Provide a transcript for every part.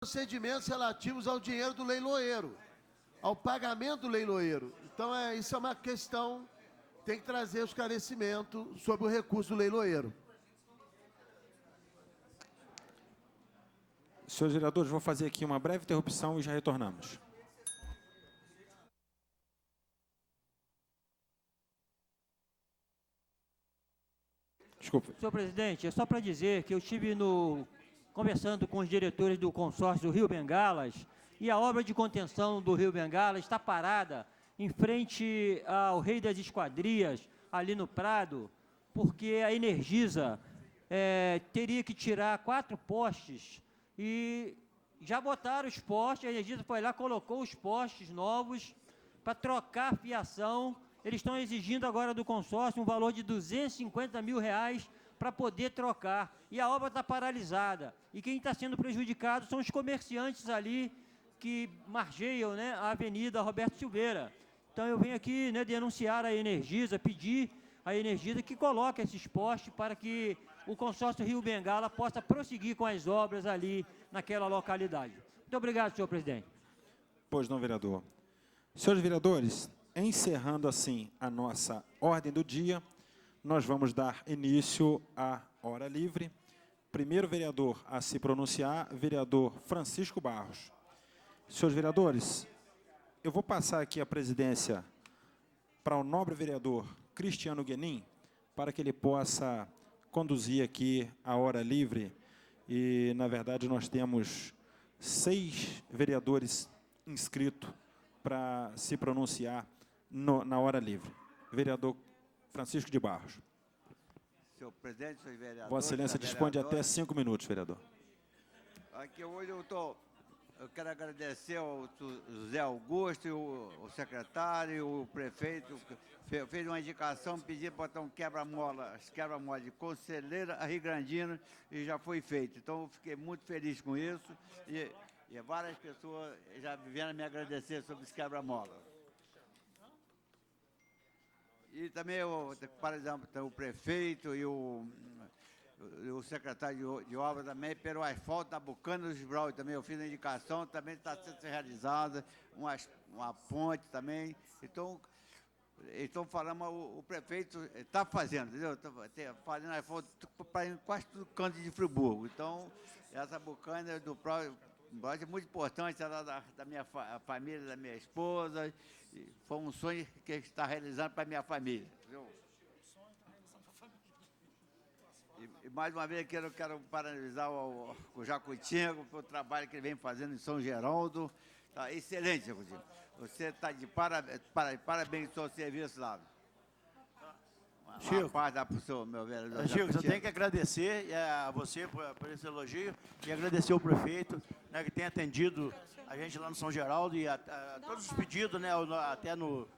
procedimentos relativos ao dinheiro do leiloeiro, ao pagamento do leiloeiro. Então, isso é uma questão, tem que trazer esclarecimento sobre o recurso do leiloeiro. Senhores vereadores, vou fazer aqui uma breve interrupção e já retornamos. Desculpe. Senhor presidente, é só para dizer que eu estive conversando com os diretores do consórcio do Rio Bengalas e a obra de contenção do Rio Bengalas está parada em frente ao Rei das Esquadrias, ali no Prado, porque a Energisa teria que tirar 4 postes e já botaram os postes, a Energisa foi lá, colocou os postes novos para trocar a fiação. Eles estão exigindo agora do consórcio um valor de R$250 mil para poder trocar. E a obra está paralisada. E quem está sendo prejudicado são os comerciantes ali que margeiam, né, a Avenida Roberto Silveira. Então eu venho aqui, né, denunciar a Energisa, pedir à Energisa que coloque esses postes para que o consórcio Rio Bengala possa prosseguir com as obras ali naquela localidade. Muito obrigado, senhor presidente. Pois não, vereador. Senhores vereadores, encerrando assim a nossa ordem do dia, nós vamos dar início à hora livre. Primeiro vereador a se pronunciar, vereador Francisco Barros. Senhores vereadores, eu vou passar aqui a presidência para o nobre vereador Cristiano Guenin, para que ele possa conduzir aqui a hora livre. E, na verdade, nós temos 6 vereadores inscritos para se pronunciar na hora livre. Vereador Francisco de Barros. Senhor presidente, senhor vereador. Vossa Excelência dispõe de até 5 minutos, vereador. Aqui hoje eu quero agradecer ao José Augusto, o secretário, o prefeito, fez uma indicação, pediu para botar quebra-mola de Conselheira a Rio Grandina e já foi feito. Então, eu fiquei muito feliz com isso e várias pessoas já vieram me agradecer sobre esse quebra-mola. E também, por exemplo, o prefeito e o secretário de obra também, pelo asfalto da Bucana dos Brau também, eu fiz a indicação, também está sendo realizada, uma ponte também. Então falando, o prefeito está fazendo, entendeu? Está fazendo asfalto para quase todo canto de Friburgo. Então, essa Bucana do Brau é muito importante, ela da minha família, da minha esposa. Foi um sonho que está realizando para a minha família. Entendeu? E mais uma vez eu quero parabenizar o Jacutinho pelo trabalho que ele vem fazendo em São Geraldo. Tá excelente, Jacutinho. Você está de parabéns pelo seu serviço lá. Chico, para o seu, meu vereador. Chico, eu tenho que agradecer a você por esse elogio e agradecer ao prefeito, né, que tem atendido a gente lá no São Geraldo e a todos os pedidos, né, até no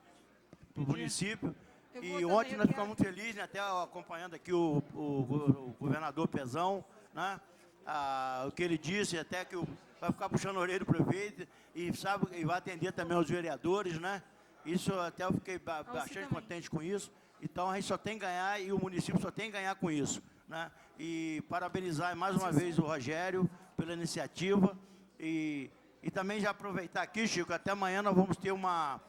município. E ontem nós ficamos muito felizes, né, até acompanhando aqui o governador Pezão, né, o que ele disse, até que vai ficar puxando a orelha do prefeito e vai atender também aos vereadores, né. Isso até eu fiquei bastante contente com isso. Então, a gente só tem que ganhar e o município só tem que ganhar com isso, né? E parabenizar mais uma vez o Rogério pela iniciativa e também já aproveitar aqui, Chico, até amanhã nós vamos ter uma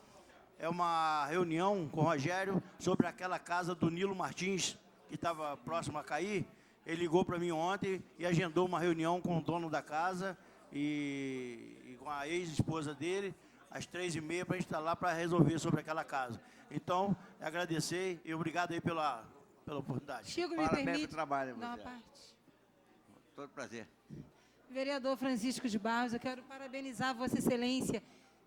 reunião com o Rogério sobre aquela casa do Nilo Martins, que estava próximo a cair. Ele ligou para mim ontem e agendou uma reunião com o dono da casa e com a ex-esposa dele, às 3h30, para a gente estar lá para resolver sobre aquela casa. Então, agradecer e obrigado aí pela oportunidade. Chico, me Parabéns permite pelo trabalho, dar uma você. parte. Todo prazer. Vereador Francisco de Barros, eu quero parabenizar Vossa Excelência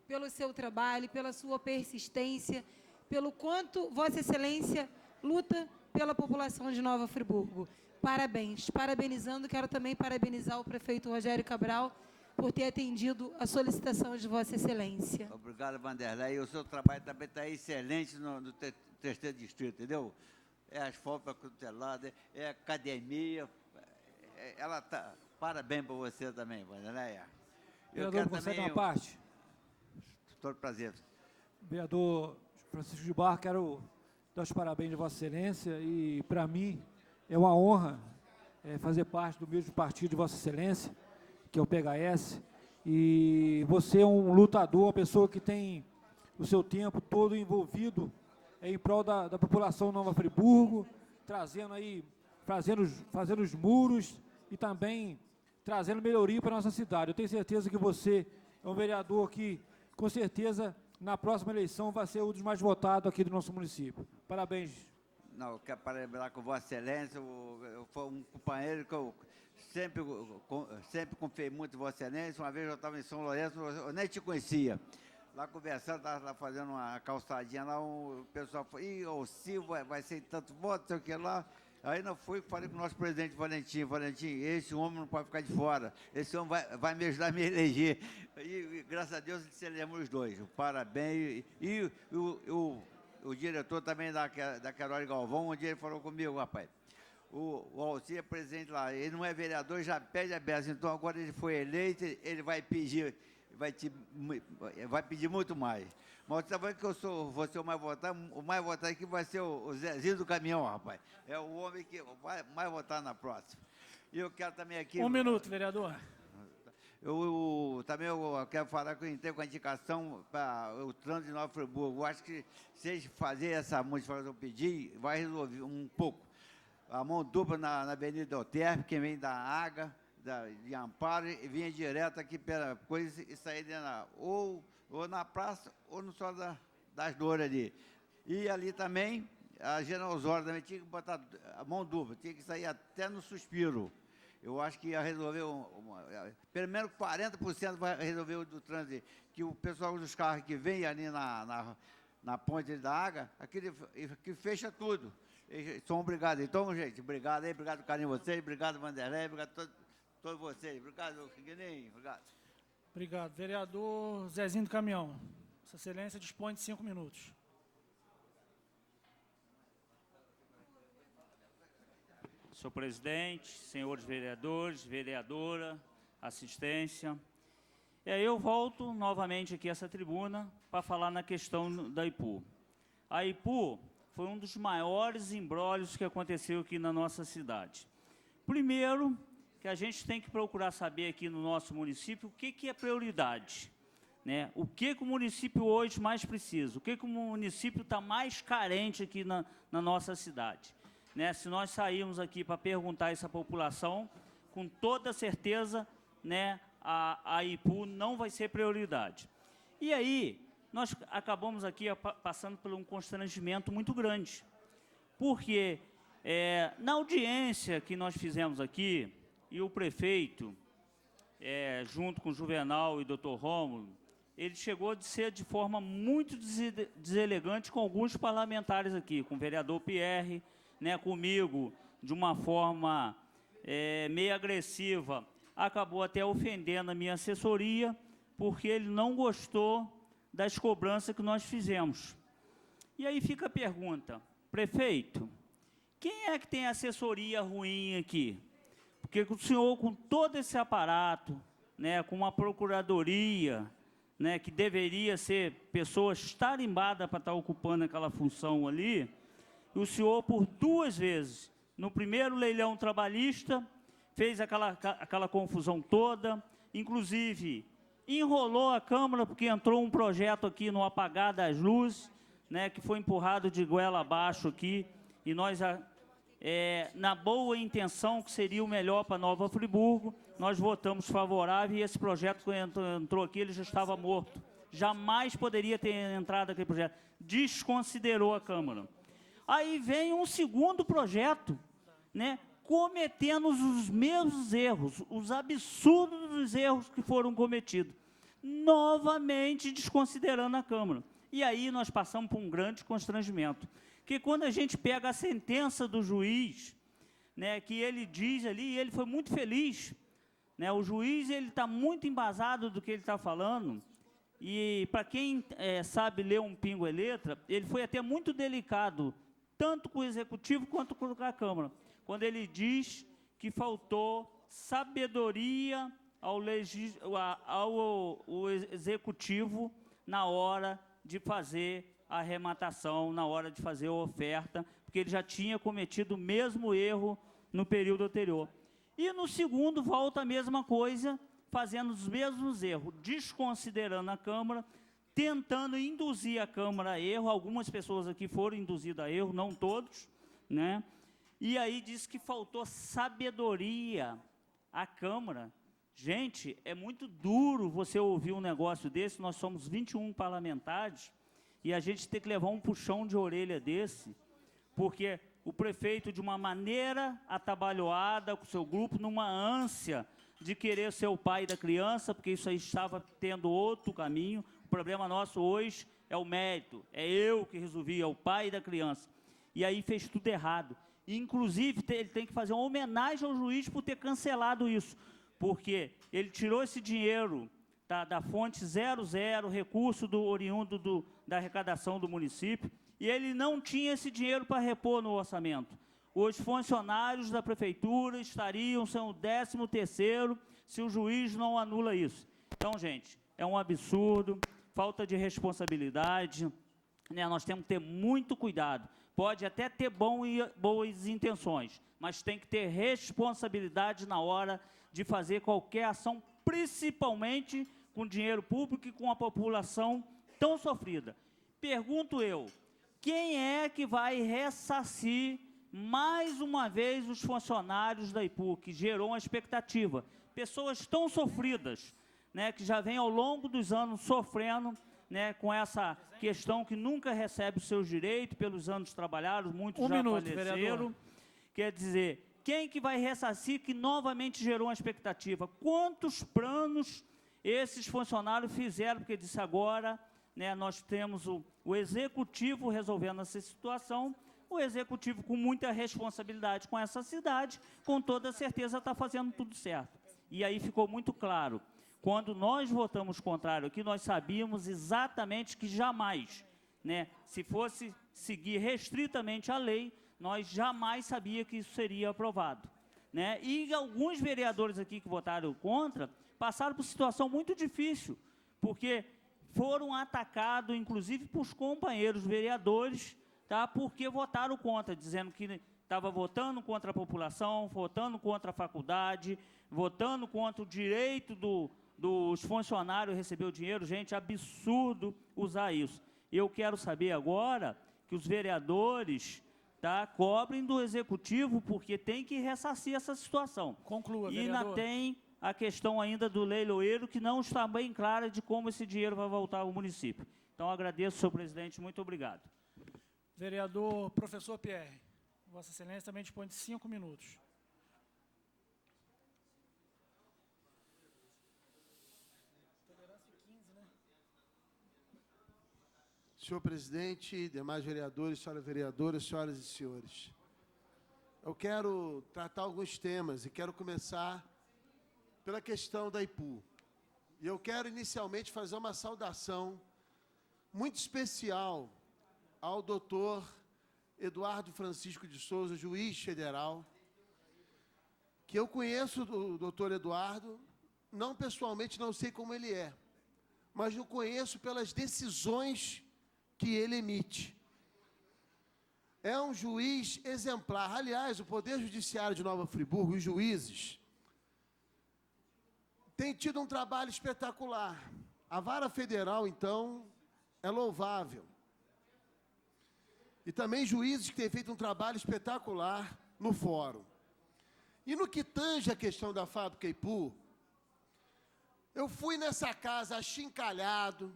pelo seu trabalho, pela sua persistência, pelo quanto Vossa Excelência luta pela população de Nova Friburgo. Parabéns. Parabenizando, quero também parabenizar o prefeito Rogério Cabral por ter atendido a solicitação de Vossa Excelência. Obrigado, Vanderlei. E o seu trabalho também está excelente no terceiro distrito, entendeu? É asfalto para cutelada, é academia. Ela tá. Parabéns para você também, Vanderlei. Vereador, consegue uma parte? Todo prazer. Vereador Francisco de Barros, quero dar os parabéns de Vossa Excelência e, para mim, é uma honra fazer parte do mesmo partido de Vossa Excelência, que é o PHS, E você é um lutador, uma pessoa que tem o seu tempo todo envolvido em prol da população de Nova Friburgo, trazendo aí, fazendo os muros e também trazendo melhoria para a nossa cidade. Eu tenho certeza que você é um vereador que, com certeza, na próxima eleição vai ser um dos mais votados aqui do nosso município. Parabéns. Não, eu quero parabenizar com Vossa Excelência. Foi um companheiro que eu sempre confiei muito em Vossa Excelência. Uma vez eu estava em São Lourenço, eu nem te conhecia. Lá conversando, estava lá fazendo uma calçadinha lá, o pessoal falou, o Silva vai ser tanto voto, sei o que lá. Aí eu fui e falei com o nosso presidente Valentim, esse homem não pode ficar de fora, esse homem vai me ajudar a me eleger. E graças a Deus, se elegemos os dois. Parabéns. E o diretor também da Queiroz Galvão, um dia ele falou comigo, rapaz, o Alcir é presidente lá, ele não é vereador, já pede a benção, então agora ele foi eleito, ele vai pedir muito mais. Mas você sabe que vou ser o mais votado aqui vai ser o Zezinho do Caminhão, rapaz. É o homem que vai mais votar na próxima. E eu quero também aqui... Um minuto, vereador. Também eu quero falar que eu entrei com a indicação para o trânsito de Nova Friburgo. Eu acho que se eles fazerem essa modificação que eu pedi, vai resolver um pouco. A mão dupla na Avenida Oterp, que vem da Aga, de Amparo, e vinha direto aqui pela coisa e sair ou na praça, ou no Sol das Dores ali. E ali também, a General Osório também tinha que botar a mão dupla, tinha que sair até no Suspiro. Eu acho que ia resolver, pelo menos 40% vai resolver o do trânsito, que o pessoal dos carros que vem ali na ponte da Água, que fecha tudo. Eles são obrigados. Então, gente, obrigado aí, obrigado carinho a vocês, obrigado Vanderlei, obrigado a todos vocês, obrigado Guininho, obrigado. Obrigado. Vereador Zezinho do Caminhão. Vossa Excelência dispõe de 5 minutos. Senhor presidente, senhores vereadores, vereadora, assistência. Eu volto novamente aqui a essa tribuna para falar na questão da Ipu. A Ipu foi um dos maiores imbróglios que aconteceu aqui na nossa cidade. Primeiro, que a gente tem que procurar saber aqui no nosso município o que é prioridade, né? O que o município hoje mais precisa, o que o município está mais carente aqui na nossa cidade. Né? Se nós sairmos aqui para perguntar a essa população, com toda certeza, né, a Ipu não vai ser prioridade. E aí, nós acabamos aqui passando por um constrangimento muito grande, porque na audiência que nós fizemos aqui, e o prefeito, junto com o Juvenal e o doutor Rômulo, ele chegou a ser de forma muito deselegante com alguns parlamentares aqui, com o vereador Pierre, né, comigo, de uma forma meio agressiva, acabou até ofendendo a minha assessoria, porque ele não gostou das cobranças que nós fizemos. E aí fica a pergunta, prefeito, quem é que tem assessoria ruim aqui? Porque o senhor, com todo esse aparato, né, com uma procuradoria, né, que deveria ser pessoas tarimbadas para estar ocupando aquela função ali, o senhor, por 2 vezes, no primeiro leilão trabalhista, fez aquela confusão toda, inclusive enrolou a Câmara, porque entrou um projeto aqui no apagar das luzes, né, que foi empurrado de goela abaixo aqui, e nós, na boa intenção, que seria o melhor para Nova Friburgo, nós votamos favorável, e esse projeto, quando entrou aqui, ele já estava morto. Jamais poderia ter entrado aquele projeto. Desconsiderou a Câmara. Aí vem um segundo projeto, né, cometendo os mesmos erros, os absurdos erros que foram cometidos, novamente desconsiderando a Câmara. E aí nós passamos por um grande constrangimento, que quando a gente pega a sentença do juiz, né, que ele diz ali, e ele foi muito feliz, né, o juiz está muito embasado do que ele está falando, e para quem sabe ler um pingo e letra, ele foi até muito delicado, tanto com o Executivo quanto com a Câmara, quando ele diz que faltou sabedoria ao Executivo na hora de fazer a arrematação, na hora de fazer a oferta, porque ele já tinha cometido o mesmo erro no período anterior. E no segundo volta a mesma coisa, fazendo os mesmos erros, desconsiderando a Câmara, tentando induzir a Câmara a erro. Algumas pessoas aqui foram induzidas a erro, não todos, né? E aí disse que faltou sabedoria à Câmara. Gente, é muito duro você ouvir um negócio desse. Nós somos 21 parlamentares e a gente tem que levar um puxão de orelha desse, porque o prefeito, de uma maneira atabalhoada, com o seu grupo, numa ânsia de querer ser o pai da criança, porque isso aí estava tendo outro caminho. O problema nosso hoje é o mérito, é eu que resolvi, é o pai da criança. E aí fez tudo errado. E, inclusive, ele tem que fazer uma homenagem ao juiz por ter cancelado isso, porque ele tirou esse dinheiro da fonte 00, recurso oriundo da arrecadação do município, e ele não tinha esse dinheiro para repor no orçamento. Os funcionários da prefeitura estariam sendo o 13º se o juiz não anula isso. Então, gente, é um absurdo, falta de responsabilidade, né? Nós temos que ter muito cuidado. Pode até ter boas intenções, mas tem que ter responsabilidade na hora de fazer qualquer ação, principalmente com dinheiro público e com a população tão sofrida. Pergunto eu, quem é que vai ressarcir mais uma vez os funcionários da IPU, que gerou uma expectativa? Pessoas tão sofridas, né, que já vêm ao longo dos anos sofrendo, né, com essa questão que nunca recebe os seus direitos pelos anos trabalhados, muitos já faleceram. Vereador. Quer dizer, quem que vai ressarcir que novamente gerou uma expectativa? Quantos planos esses funcionários fizeram? Porque disse agora, né, nós temos o executivo resolvendo essa situação, o executivo com muita responsabilidade com essa cidade, com toda certeza está fazendo tudo certo. E aí ficou muito claro. Quando nós votamos contrário aqui, nós sabíamos exatamente que jamais, né, se fosse seguir restritamente a lei, nós jamais sabíamos que isso seria aprovado, né? E alguns vereadores aqui que votaram contra passaram por situação muito difícil, porque foram atacados, inclusive, por companheiros vereadores, tá, porque votaram contra, dizendo que estava votando contra a população, votando contra a faculdade, votando contra o direito dos funcionários receber o dinheiro. Gente, absurdo usar isso. Eu quero saber agora que os vereadores, tá, cobrem do executivo, porque tem que ressarcir essa situação. Conclua, e vereador. ainda tem a questão ainda do leiloeiro, que não está bem clara de como esse dinheiro vai voltar ao município. Então, agradeço, senhor presidente, muito obrigado. Vereador professor Pierre, Vossa Excelência também dispõe de 5 minutos. Senhor presidente, demais vereadores, senhoras vereadoras, senhoras e senhores. Eu quero tratar alguns temas e quero começar pela questão da IPU. E eu quero inicialmente fazer uma saudação muito especial ao doutor Eduardo Francisco de Souza, juiz federal, que eu conheço o doutor Eduardo, não pessoalmente, não sei como ele é, mas o conheço pelas decisões que ele emite. É um juiz exemplar. Aliás, o Poder Judiciário de Nova Friburgo, os juízes, tem tido um trabalho espetacular. A Vara Federal, então, é louvável. E também juízes que têm feito um trabalho espetacular no fórum. E no que tange a questão da fábrica IPU, eu fui nessa casa achincalhado.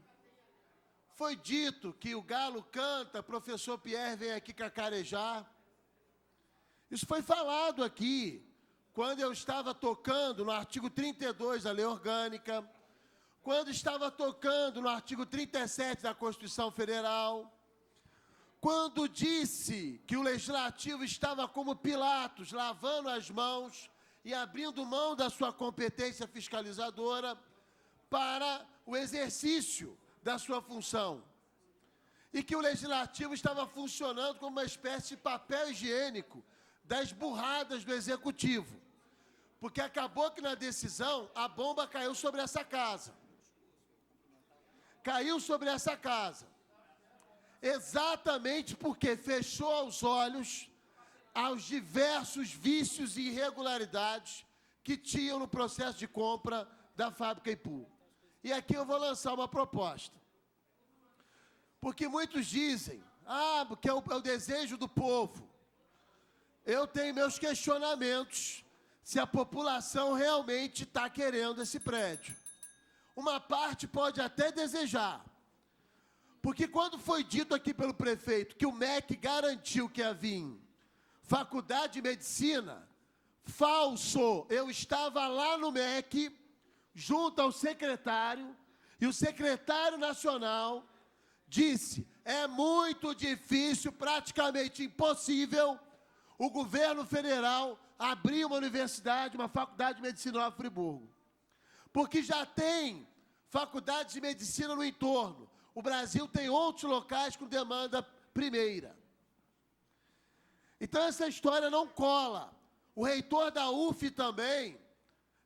Foi dito que o galo canta, professor Pierre vem aqui cacarejar. Isso foi falado aqui, quando eu estava tocando no artigo 32 da Lei Orgânica, quando estava tocando no artigo 37 da Constituição Federal, quando disse que o Legislativo estava como Pilatos, lavando as mãos e abrindo mão da sua competência fiscalizadora para o exercício da sua função. E que o Legislativo estava funcionando como uma espécie de papel higiênico das burradas do Executivo. Porque acabou que na decisão a bomba caiu sobre essa casa. Caiu sobre essa casa. Exatamente porque fechou os olhos aos diversos vícios e irregularidades que tinham no processo de compra da fábrica Ipu. E aqui eu vou lançar uma proposta. Porque muitos dizem, porque é o desejo do povo. Eu tenho meus questionamentos se a população realmente está querendo esse prédio. Uma parte pode até desejar. Porque quando foi dito aqui pelo prefeito que o MEC garantiu que ia vir faculdade de medicina, falso. Eu estava lá no MEC, junto ao secretário, e o secretário nacional disse, é muito difícil, praticamente impossível, o governo federal abrir uma universidade, uma faculdade de medicina em Nova Friburgo. Porque já tem faculdades de medicina no entorno. O Brasil tem outros locais com demanda primeira. Então, essa história não cola. O reitor da UF também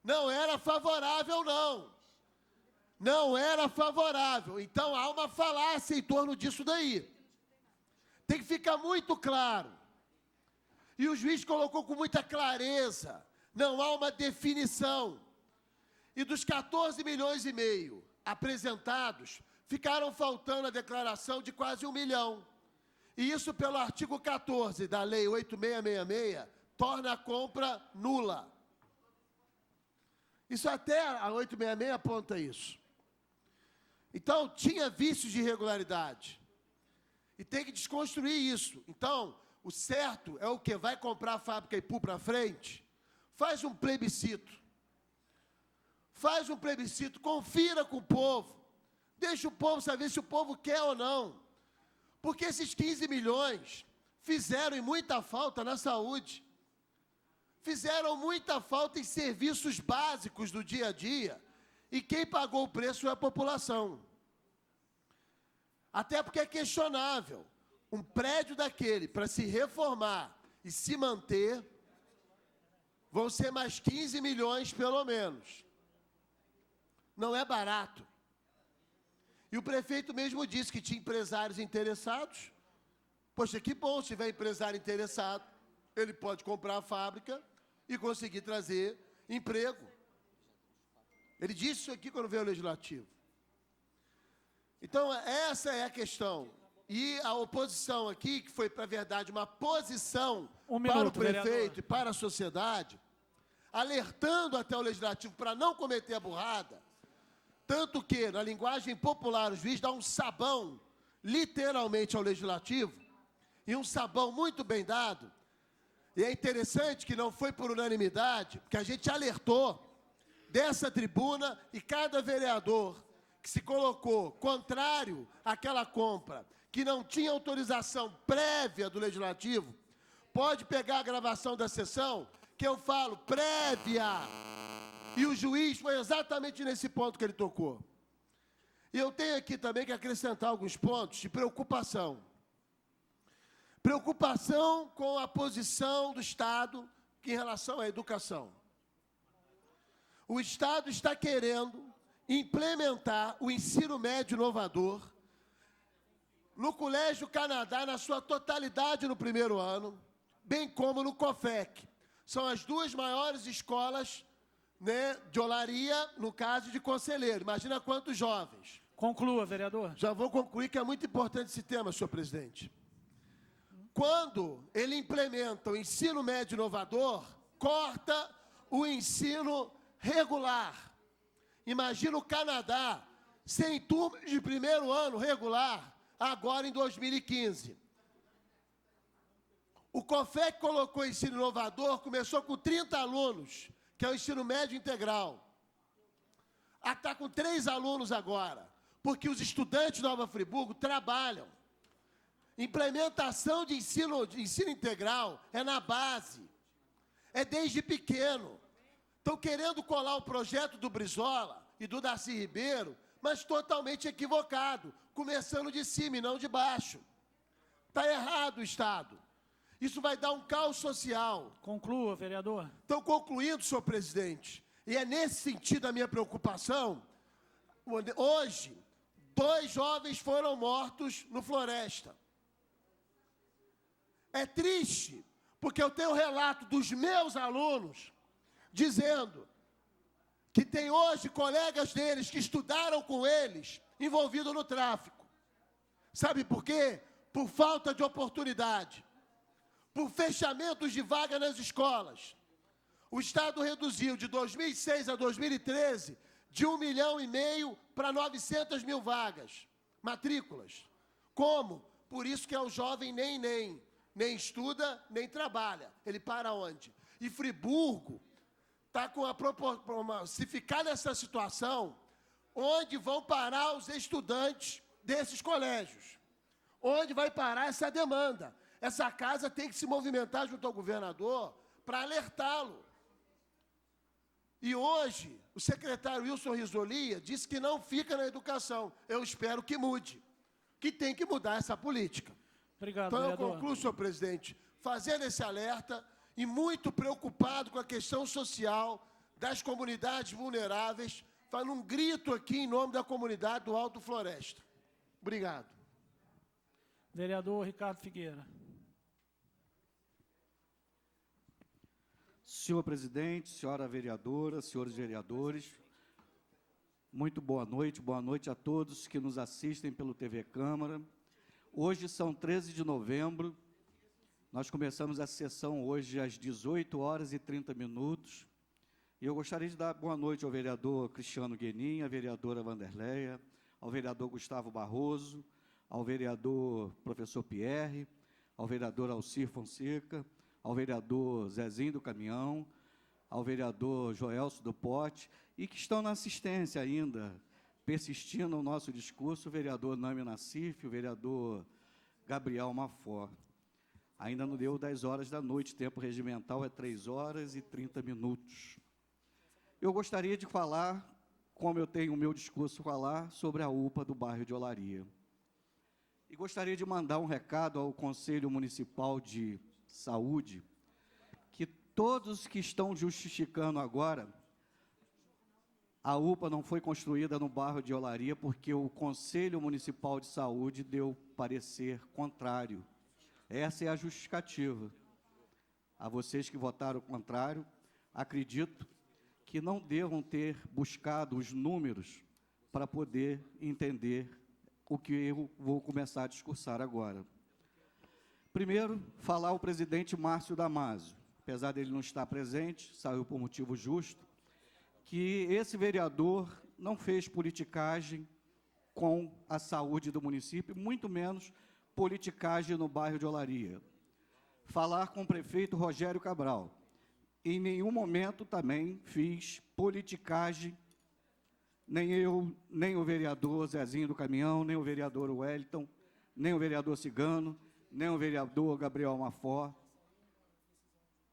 não era favorável, não. Não era favorável. Então, há uma falácia em torno disso daí. Tem que ficar muito claro. E o juiz colocou com muita clareza. Não há uma definição. E dos 14 milhões e meio apresentados, ficaram faltando a declaração de quase 1 milhão. E isso, pelo artigo 14 da Lei 8666, torna a compra nula. Isso até a 866 aponta isso. Então, tinha vícios de irregularidade. E tem que desconstruir isso. Então, o certo é o quê? Vai comprar a fábrica Ipu para frente? Faz um plebiscito. Faz um plebiscito, confira com o povo. Deixa o povo saber se o povo quer ou não. Porque esses 15 milhões fizeram muita falta na saúde. Fizeram muita falta em serviços básicos do dia a dia. E quem pagou o preço foi a população. Até porque é questionável. Um prédio daquele, para se reformar e se manter, vão ser mais 15 milhões pelo menos. Não é barato. E o prefeito mesmo disse que tinha empresários interessados. Poxa, que bom, se tiver empresário interessado, ele pode comprar a fábrica e conseguir trazer emprego. Ele disse isso aqui quando veio ao Legislativo. Então, essa é a questão. E a oposição aqui, que foi, para a verdade, uma posição para o prefeito vereador. E para a sociedade, alertando até o Legislativo para não cometer a burrada, tanto que, na linguagem popular, o juiz dá um sabão, literalmente, ao Legislativo, e um sabão muito bem dado. E é interessante que não foi por unanimidade, porque a gente alertou dessa tribuna e cada vereador que se colocou contrário àquela compra, que não tinha autorização prévia do Legislativo, pode pegar a gravação da sessão, que eu falo prévia. E o juiz foi exatamente nesse ponto que ele tocou. E eu tenho aqui também que acrescentar alguns pontos de preocupação. Preocupação com a posição do Estado em relação à educação. O Estado está querendo implementar o ensino médio inovador no Colégio Canadá, na sua totalidade no primeiro ano, bem como no COFEC. São as duas maiores escolas, né, de olaria, no caso de conselheiro. Imagina quantos jovens. Conclua, vereador. Já vou concluir, que é muito importante esse tema, senhor presidente. Quando ele implementa o ensino médio inovador, corta o ensino regular. Imagina o Canadá, sem turmas de primeiro ano regular, agora em 2015. O COFEC colocou ensino inovador, começou com 30 alunos, que é o ensino médio integral. Está com 3 alunos agora, porque os estudantes de Nova Friburgo trabalham. Implementação de ensino integral é na base, é desde pequeno. Estão querendo colar o projeto do Brizola e do Darcy Ribeiro, mas totalmente equivocado, começando de cima e não de baixo. Está errado o Estado. Isso vai dar um caos social. Conclua, vereador. Então, concluindo, senhor presidente, e é nesse sentido a minha preocupação, hoje, 2 jovens foram mortos no Floresta. É triste, porque eu tenho relato dos meus alunos dizendo que tem hoje colegas deles que estudaram com eles, envolvidos no tráfico. Sabe por quê? Por falta de oportunidade, por fechamentos de vaga nas escolas. O Estado reduziu de 2006 a 2013 de 1,5 milhão para 900 mil vagas, matrículas. Como? Por isso que é o jovem nem estuda, nem trabalha. Ele para onde? E Friburgo está com se ficar nessa situação, onde vão parar os estudantes desses colégios? Onde vai parar essa demanda? Essa casa tem que se movimentar junto ao governador para alertá-lo. E hoje, o secretário Wilson Risolia disse que não fica na educação. Eu espero que mude, que tem que mudar essa política. Obrigado, Então, vereador. eu concluo, senhor presidente, fazendo esse alerta e muito preocupado com a questão social das comunidades vulneráveis, fazendo um grito aqui em nome da comunidade do Alto Floresta. Obrigado. Vereador Ricardo Figueira. Senhor presidente, senhora vereadora, senhores vereadores, muito boa noite a todos que nos assistem pelo TV Câmara. Hoje são 13 de novembro, nós começamos a sessão hoje às 18h30, e eu gostaria de dar boa noite ao vereador Cristiano Guenin, à vereadora Vanderleia, ao vereador Gustavo Barroso, ao vereador professor Pierre, ao vereador Alcir Fonseca, ao vereador Zezinho do Caminhão, ao vereador Joelso do Pote, e que estão na assistência ainda, persistindo no nosso discurso, o vereador Nami Nassif, o vereador Gabriel Mafó. Ainda não deu 10 horas da noite, tempo regimental é 3h30. Eu gostaria de falar, como eu tenho o meu discurso falar, sobre a UPA do bairro de Olaria. E gostaria de mandar um recado ao Conselho Municipal de Saúde, que todos que estão justificando agora, a UPA não foi construída no bairro de Olaria porque o Conselho Municipal de Saúde deu parecer contrário. Essa é a justificativa. A vocês que votaram contrário, acredito que não devam ter buscado os números para poder entender o que eu vou começar a discursar agora. Primeiro, falar ao presidente Márcio Damasio, apesar dele não estar presente, saiu por motivo justo, que esse vereador não fez politicagem com a saúde do município, muito menos politicagem no bairro de Olaria. Falar com o prefeito Rogério Cabral. Em nenhum momento também fiz politicagem, nem eu, nem o vereador Zezinho do Caminhão, nem o vereador Wellington, nem o vereador Cigano, nem o vereador Gabriel Mafó.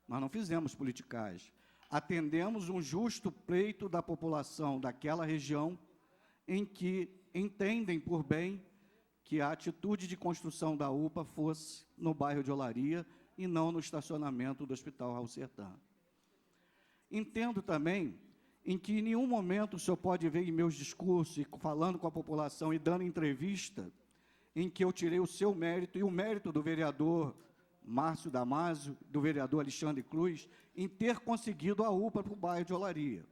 Nós não fizemos politicagem. Atendemos um justo pleito da população daquela região em que entendem por bem que a atitude de construção da UPA fosse no bairro de Olaria e não no estacionamento do Hospital Raul Sertã. Entendo também em que em nenhum momento o senhor pode ver em meus discursos, falando com a população e dando entrevista, em que eu tirei o seu mérito e o mérito do vereador Márcio Damasio, do vereador Alexandre Cruz, em ter conseguido a UPA para o bairro de Olaria.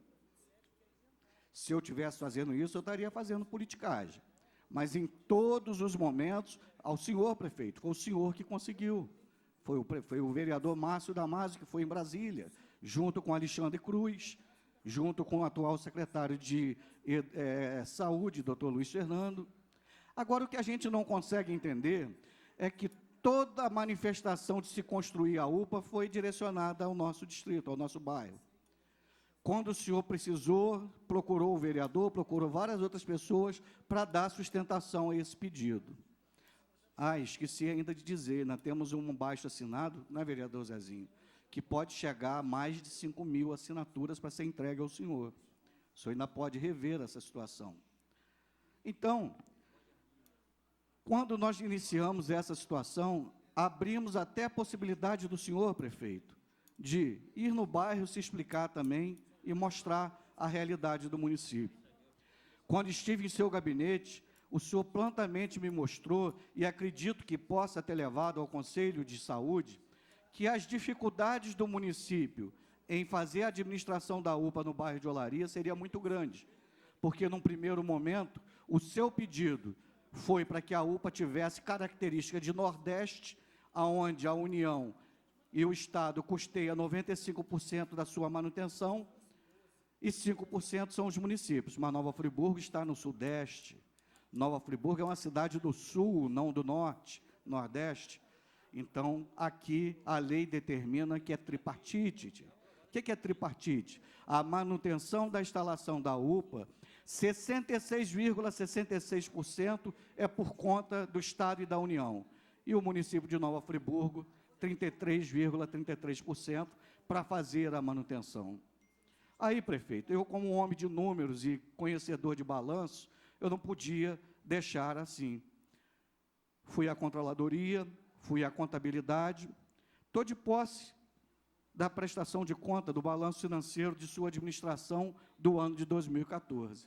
Se eu estivesse fazendo isso, eu estaria fazendo politicagem. Mas em todos os momentos, ao senhor prefeito, foi o senhor que conseguiu. Foi o vereador Márcio Damasio, que foi em Brasília, junto com Alexandre Cruz, junto com o atual secretário de Saúde, doutor Luiz Fernando. Agora, o que a gente não consegue entender é que toda a manifestação de se construir a UPA foi direcionada ao nosso distrito, ao nosso bairro. Quando o senhor precisou, procurou o vereador, procurou várias outras pessoas para dar sustentação a esse pedido. Esqueci ainda de dizer, nós temos um abaixo-assinado, não é, vereador Zezinho, que pode chegar a mais de 5.000 assinaturas para ser entregue ao senhor. O senhor ainda pode rever essa situação. Então, quando nós iniciamos essa situação, abrimos até a possibilidade do senhor prefeito de ir no bairro se explicar também e mostrar a realidade do município. Quando estive em seu gabinete, o senhor prontamente me mostrou, e acredito que possa ter levado ao Conselho de Saúde, que as dificuldades do município em fazer a administração da UPA no bairro de Olaria seria muito grande, porque, num primeiro momento, o seu pedido foi para que a UPA tivesse característica de Nordeste, onde a União e o Estado custeia 95% da sua manutenção, e 5% são os municípios. Mas Nova Friburgo está no Sudeste. Nova Friburgo é uma cidade do Sul, não do Norte, Nordeste. Então, aqui, a lei determina que é tripartite. O que é tripartite? A manutenção da instalação da UPA, 66,66% é por conta do Estado e da União. E o município de Nova Friburgo, 33,33% para fazer a manutenção. Aí, prefeito, eu, como um homem de números e conhecedor de balanço, eu não podia deixar assim. Fui à controladoria, fui à contabilidade, estou de posse da prestação de conta do balanço financeiro de sua administração do ano de 2014.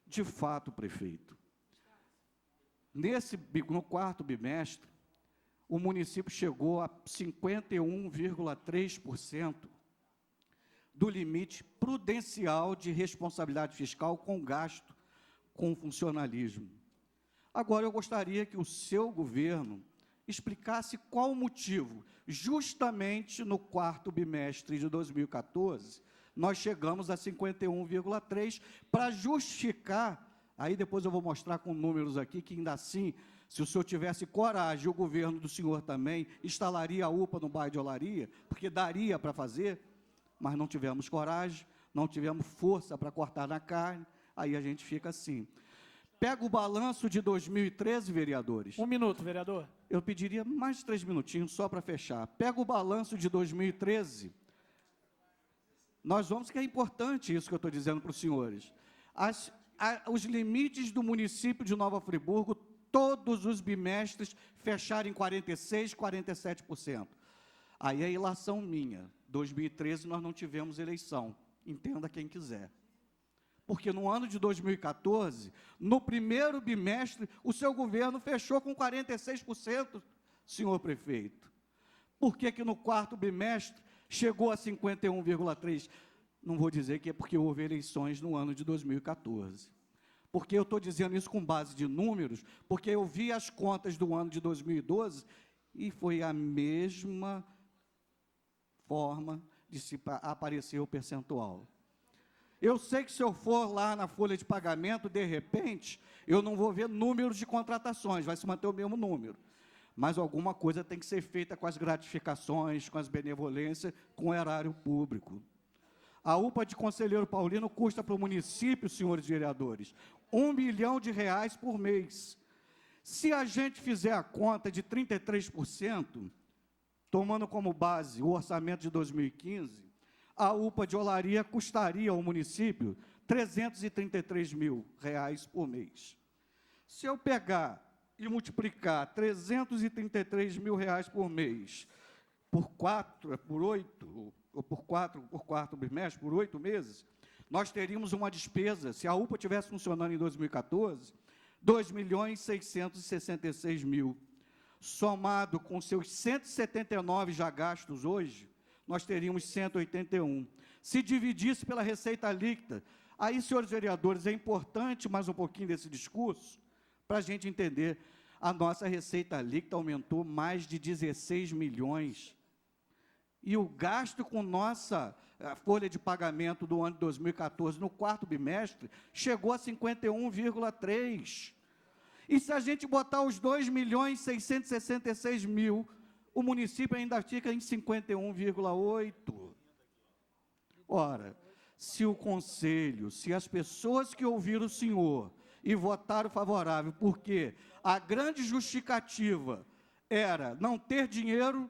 De fato, prefeito, no quarto bimestre, o município chegou a 51,3% do limite prudencial de responsabilidade fiscal com gasto com funcionalismo. Agora, eu gostaria que o seu governo explicasse qual o motivo, justamente no quarto bimestre de 2014, nós chegamos a 51,3%, para justificar, aí depois eu vou mostrar com números aqui, que ainda assim, se o senhor tivesse coragem, o governo do senhor também instalaria a UPA no bairro de Olaria, porque daria para fazer, mas não tivemos coragem, não tivemos força para cortar na carne, aí a gente fica assim. Pega o balanço de 2013, vereadores. 1 minuto, vereador. Eu pediria mais 3 minutinhos só para fechar. Pega o balanço de 2013. Nós vamos, que é importante isso que eu estou dizendo para os senhores. Os limites do município de Nova Friburgo, todos os bimestres fecharam em 46%, 47%. Aí é ilação minha. 2013 nós não tivemos eleição. Entenda quem quiser. Porque no ano de 2014, no primeiro bimestre, o seu governo fechou com 46%, senhor prefeito. Por que no quarto bimestre chegou a 51,3%? Não vou dizer que é porque houve eleições no ano de 2014. Porque eu estou dizendo isso com base de números, porque eu vi as contas do ano de 2012 e foi a mesma forma de se aparecer o percentual. Eu sei que se eu for lá na folha de pagamento, de repente, eu não vou ver números de contratações, vai se manter o mesmo número. Mas alguma coisa tem que ser feita com as gratificações, com as benevolências, com o erário público. A UPA de Conselheiro Paulino custa para o município, senhores vereadores, R$1 milhão por mês. Se a gente fizer a conta de 33%, tomando como base o orçamento de 2015, a UPA de Olaria custaria ao município R$333 mil por mês. Se eu pegar e multiplicar R$333 mil por mês por 4, por 8, ou por quarto bimestre, por 8 meses, nós teríamos uma despesa, se a UPA tivesse funcionando em 2014, R$2.666.000. Somado com seus 179 já gastos hoje, nós teríamos 181. Se dividisse pela receita líquida, aí, senhores vereadores, é importante mais um pouquinho desse discurso, para a gente entender, a nossa receita líquida aumentou mais de 16 milhões. E o gasto com nossa folha de pagamento do ano de 2014, no quarto bimestre, chegou a 51,3. E se a gente botar os 2.666.000, o município ainda fica em 51,8. Ora, se o conselho, se as pessoas que ouviram o senhor e votaram favorável, porque a grande justificativa era não ter dinheiro,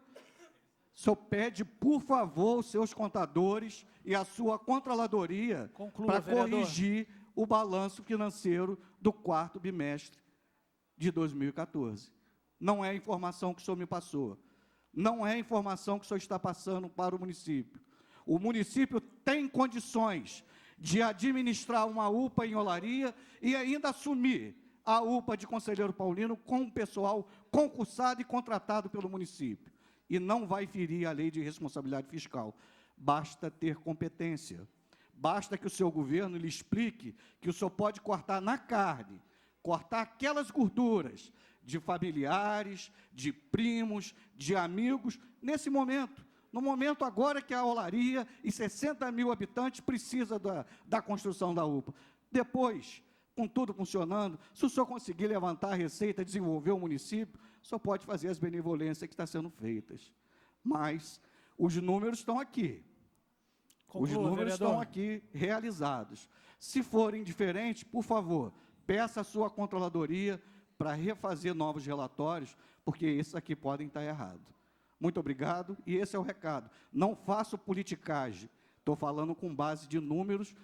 o senhor pede, por favor, os seus contadores e a sua controladoria para corrigir o balanço financeiro do quarto bimestre de 2014. Não é a informação que o senhor me passou. Não é a informação que o senhor está passando para o município. O município tem condições de administrar uma UPA em Olaria e ainda assumir a UPA de Conselheiro Paulino com um pessoal concursado e contratado pelo município. E não vai ferir a lei de responsabilidade fiscal. basta ter competência. Basta que o seu governo lhe explique que o senhor pode cortar na carne, cortar aquelas gorduras de familiares, de primos, de amigos, nesse momento. No momento agora que a Olaria e 60 mil habitantes precisa da construção da UPA. Depois, com tudo funcionando, se o senhor conseguir levantar a receita, desenvolver o município, o senhor pode fazer as benevolências que estão sendo feitas. Mas os números estão aqui. Os números estão aqui realizados. Se forem diferentes, por favor, peça a sua controladoria para refazer novos relatórios, porque esses aqui podem estar errados. Muito obrigado, e esse é o recado. Não faço politicagem, estou falando com base de números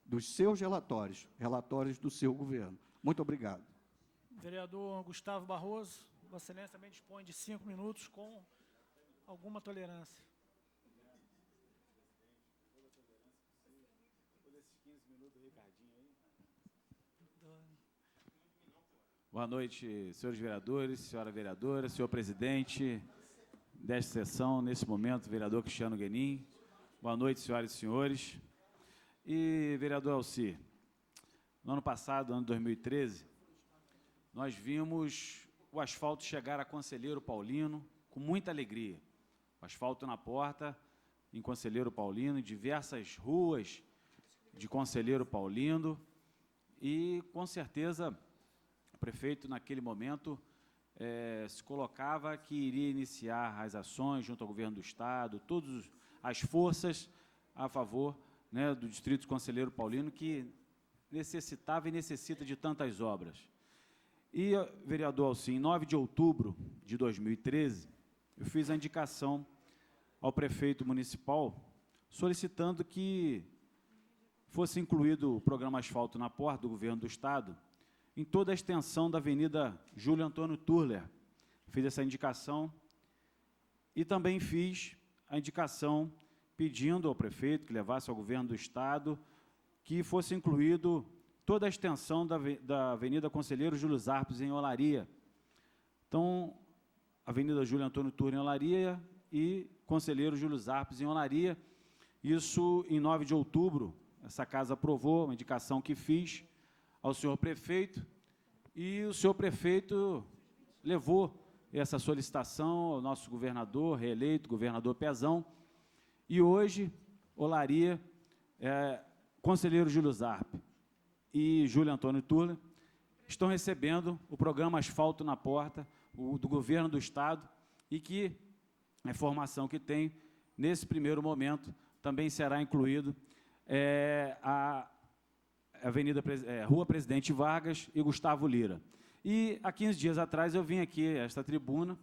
dos seus relatórios, relatórios do seu governo. Muito obrigado. Vereador Gustavo Barroso, Vossa Excelência também dispõe de 5 minutos com alguma tolerância. Boa noite, senhores vereadores, senhora vereadora, senhor presidente desta sessão, nesse momento, vereador Cristiano Guenin. Boa noite, senhoras e senhores. E, vereador Alci, no ano passado, ano 2013, nós vimos o asfalto chegar a Conselheiro Paulino com muita alegria. O asfalto na porta, em Conselheiro Paulino, em diversas ruas de Conselheiro Paulino, e, com certeza, o prefeito, naquele momento, se colocava que iria iniciar as ações junto ao governo do Estado, todas as forças a favor, né, do Distrito Conselheiro Paulino, que necessitava e necessita de tantas obras. E, vereador Alci, em 9 de outubro de 2013, eu fiz a indicação ao prefeito municipal, solicitando que fosse incluído o programa Asfalto na Porta do governo do Estado, em toda a extensão da Avenida Júlio Antônio Turler. Fiz essa indicação e também fiz a indicação pedindo ao prefeito que levasse ao governo do Estado que fosse incluído toda a extensão da Avenida Conselheiro Júlio Zarpes, em Olaria. Então, Avenida Júlio Antônio Turner, em Olaria, e Conselheiro Júlio Zarpes, em Olaria. Isso, em 9 de outubro, essa casa aprovou, uma indicação que fiz ao senhor prefeito, e o senhor prefeito levou essa solicitação ao nosso governador, reeleito, governador Pezão, e hoje, Olaria, Conselheiro Júlio Zarpe e Júlio Antônio Turner estão recebendo o programa Asfalto na Porta, do governo do Estado, e que a informação que tem, nesse primeiro momento, também será incluído a Rua Presidente Vargas e Gustavo Lira. E, há 15 dias atrás, eu vim aqui, a esta tribuna,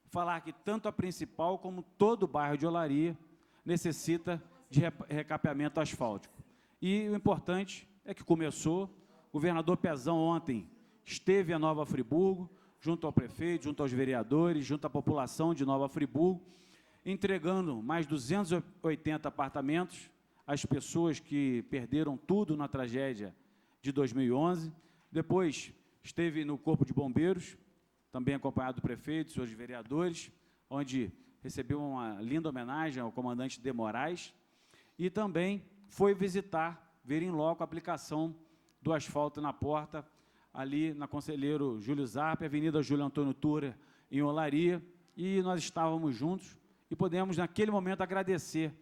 falar que tanto a principal como todo o bairro de Olaria necessita de recapeamento asfáltico. E o importante é que começou, o governador Pezão ontem esteve a Nova Friburgo, junto ao prefeito, junto aos vereadores, junto à população de Nova Friburgo, entregando mais 280 apartamentos às pessoas que perderam tudo na tragédia de 2011. Depois esteve no Corpo de Bombeiros, também acompanhado do prefeito, senhores vereadores, onde recebeu uma linda homenagem ao comandante De Moraes, e também foi visitar, ver em loco a aplicação do asfalto na porta, ali na Conselheiro Júlio Zarpe, Avenida Júlio Antônio Turner, em Olaria, e nós estávamos juntos e podemos, naquele momento, agradecer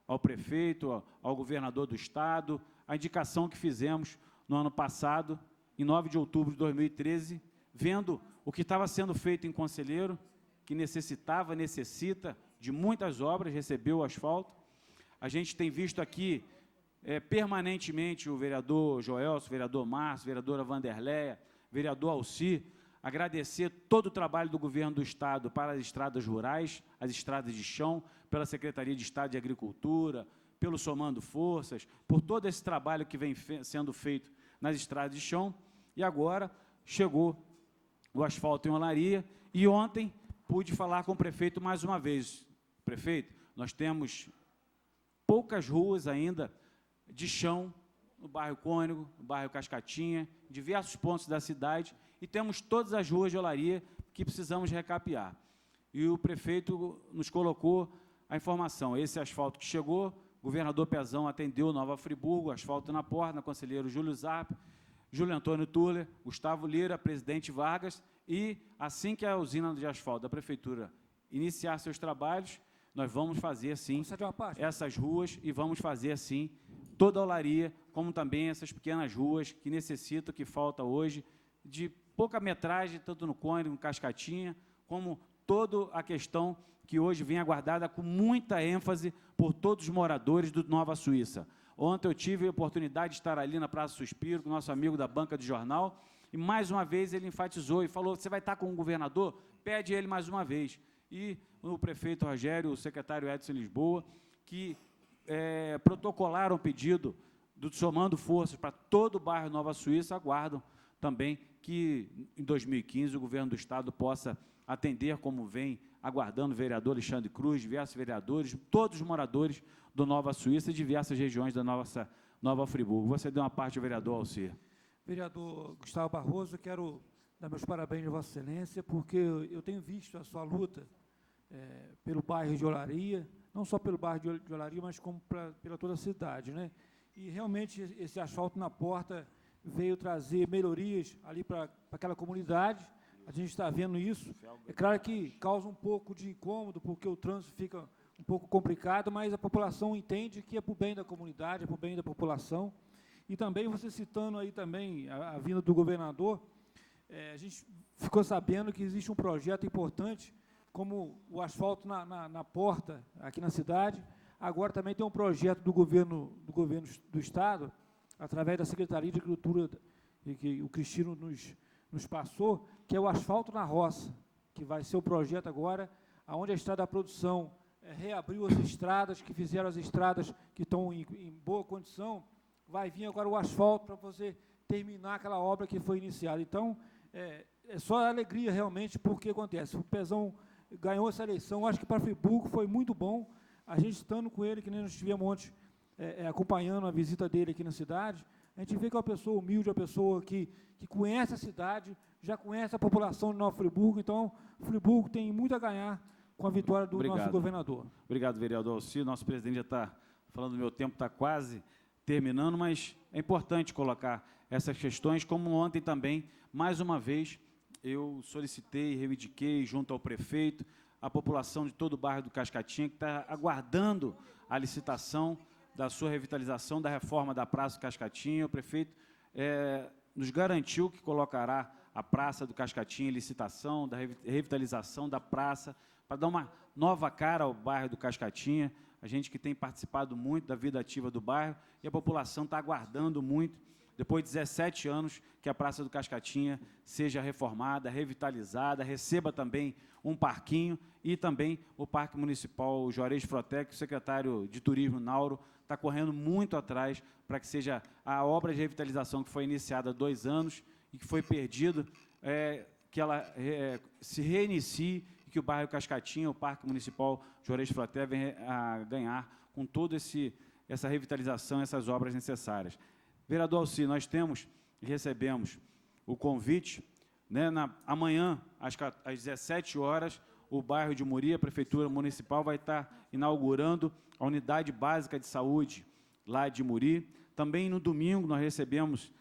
ao prefeito, ao governador do Estado, a indicação que fizemos no ano passado, em 9 de outubro de 2013, vendo o que estava sendo feito em Conselheiro, que necessita de muitas obras, recebeu o asfalto. A gente tem visto aqui permanentemente o vereador Joelso, o vereador Márcio, a vereadora Vanderleia, vereador Alci, agradecer todo o trabalho do governo do Estado para as estradas rurais, as estradas de chão, pela Secretaria de Estado de Agricultura, pelo Somando Forças, por todo esse trabalho que vem sendo feito nas estradas de chão. E agora chegou o asfalto em Olaria, e ontem pude falar com o prefeito mais uma vez. Prefeito, nós temos poucas ruas ainda de chão no bairro Cônego, no bairro Cascatinha, em diversos pontos da cidade, e temos todas as ruas de Olaria que precisamos recapear. E o prefeito nos colocou a informação, esse asfalto que chegou, governador Pezão atendeu Nova Friburgo, asfalto na porta, conselheiro Júlio Zarp, Júlio Antônio Tuller, Gustavo Lira, presidente Vargas, e assim que a usina de asfalto da prefeitura iniciar seus trabalhos, nós vamos fazer, sim, essas ruas e vamos fazer, sim, toda a olaria, como também essas pequenas ruas que necessitam, que falta hoje, de pouca metragem, tanto no Cone, no Cascatinha, como toda a questão que hoje vem aguardada com muita ênfase por todos os moradores do Nova Suíça. Ontem eu tive a oportunidade de estar ali na Praça Suspiro, com o nosso amigo da banca de jornal, e mais uma vez ele enfatizou e falou, você vai estar com o governador? Pede ele mais uma vez. E o prefeito Rogério, o secretário Edson Lisboa, que protocolaram o pedido do Somando Forças para todo o bairro Nova Suíça, aguardam também que, em 2015, o governo do Estado possa atender, como vem aguardando o vereador Alexandre Cruz, diversos vereadores, todos os moradores do Nova Suíça e diversas regiões da nossa Nova Friburgo. Você deu uma parte ao vereador Alcir. Vereador Gustavo Barroso, eu quero dar meus parabéns a Vossa Excelência, porque eu tenho visto a sua luta pelo bairro de Olaria, não só pelo bairro de Olaria, mas como pela toda a cidade, né? E realmente esse asfalto na porta veio trazer melhorias ali para aquela comunidade. A gente está vendo isso. É claro que causa um pouco de incômodo, porque o trânsito fica um pouco complicado, mas a população entende que é para o bem da comunidade, é para o bem da população. E também, você citando aí também a vinda do governador, a gente ficou sabendo que existe um projeto importante, como o asfalto na porta aqui na cidade. Agora também tem um projeto do governo do Estado, através da Secretaria de Agricultura, que o Cristino nos passou, que é o asfalto na roça, que vai ser o projeto agora, onde a Estrada da Produção reabriu as estradas, que fizeram as estradas que estão em boa condição, vai vir agora o asfalto para você terminar aquela obra que foi iniciada. Então, é só alegria realmente, porque acontece, o Pezão ganhou essa eleição, acho que para Friburgo foi muito bom, a gente estando com ele, que nem nós estivemos ontem, acompanhando a visita dele aqui na cidade, a gente vê que é uma pessoa humilde, uma pessoa que conhece a cidade, já conhece a população de Nova Friburgo, então Friburgo tem muito a ganhar com a vitória do nosso governador. Obrigado, vereador Alcir. Nosso presidente já está falando, meu tempo está quase terminando, mas é importante colocar essas questões, como ontem também, mais uma vez, eu solicitei, reivindiquei, junto ao prefeito, a população de todo o bairro do Cascatinha, que está aguardando a licitação da sua revitalização, da reforma da Praça do Cascatinha. O prefeito nos garantiu que colocará a Praça do Cascatinha em licitação, da revitalização da praça, para dar uma nova cara ao bairro do Cascatinha. A gente que tem participado muito da vida ativa do bairro, e a população está aguardando muito, depois de 17 anos, que a Praça do Cascatinha seja reformada, revitalizada, receba também um parquinho, e também o Parque Municipal Juarez Frotec, o secretário de Turismo, Nauro, está correndo muito atrás para que seja a obra de revitalização que foi iniciada há 2 anos e que foi perdida, que ela se reinicie e que o bairro Cascatinha, o Parque Municipal Juarez Frotec, venha a ganhar com toda essa revitalização, essas obras necessárias. Vereador Alcir, nós temos e recebemos o convite, né, amanhã, às 17 horas, o bairro de Muri, a Prefeitura Municipal, vai estar inaugurando a Unidade Básica de Saúde lá de Muri. Também no domingo nós recebemos